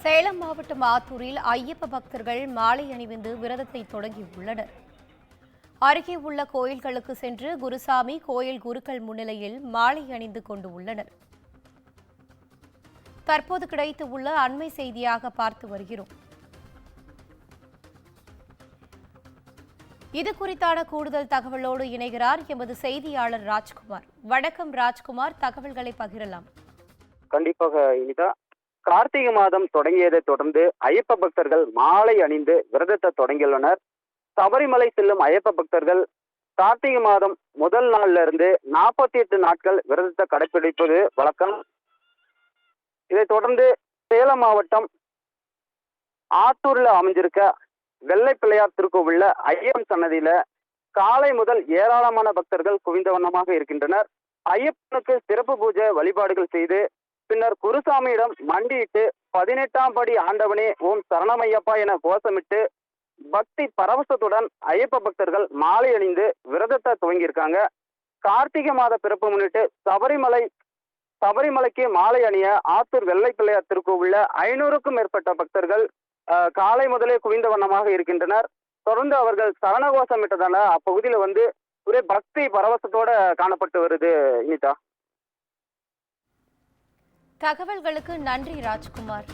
சேலம் மாவட்டம் ஆத்தூரில் ஐயப்ப பக்தர்கள் மாலை அணிவிந்து விரதத்தை தொடங்கியுள்ளனர். அருகே உள்ள கோயில்களுக்கு சென்று குருசாமி கோயில் குருக்கள் முன்னிலையில் மாலை அணிந்து கொண்டு உள்ளனர். தற்போது கிடைத்துள்ள அண்மை செய்தியாக பார்த்து வருகிறோம். இது குறித்தான கூடுதல் தகவலோடு இணைகிறார் எமது செய்தியாளர் ராஜ்குமார். வணக்கம் ராஜ்குமார், தகவல்களை பகிரலாம். கண்டிப்பாக இனிதா. கார்த்திகை மாதம் தொடங்கியதை தொடர்ந்து ஐயப்ப பக்தர்கள் மாலை அணிந்து விரதத்தை தொடங்கியுள்ளனர். சபரிமலை செல்லும் ஐயப்ப பக்தர்கள் கார்த்திகை மாதம் முதல் நாள்ல இருந்து 48 நாட்கள் விரதத்தை கடைபிடிப்பது வழக்கம். இதைத் தொடர்ந்து சேலம் மாவட்டம் ஆத்தூர்ல அமைஞ்சிருக்க வெள்ளை பிள்ளையார் திருக்கோவில்ல ஐயப்பன் சன்னதியில காலை முதல் ஏராளமான பக்தர்கள் குவிந்த வண்ணமாக இருக்கின்றனர். ஐயப்பனுக்கு சிறப்பு பூஜை வழிபாடுகள் செய்து பின்னர் குருசாமியிடம் மண்டியிட்டு 18ஆம் படி ஆண்டவனே ஓம் சரணமையப்பா என கோஷமிட்டு பக்தி பரவசத்துடன் ஐயப்ப பக்தர்கள் மாலை அணிந்து விரதத்தை துவங்கியிருக்காங்க. கார்த்திகை மாத பிறப்பு முன்னிட்டு சபரிமலைக்கு மாலை அணிய ஆத்தூர் வெள்ளை பிள்ளையார் திருக்கோவில்ல 500க்கும் மேற்பட்ட பக்தர்கள் காலை முதலே குவிந்த வண்ணமாக இருக்கின்றனர். தொடர்ந்து அவர்கள் சரணகோஷமிட்டதால அப்பகுதியில ஒரே பக்தி பரவசத்தோட காணப்பட்டு வருது. இனிதா, தகவல்களுக்கு நன்றி ராஜ்குமார்.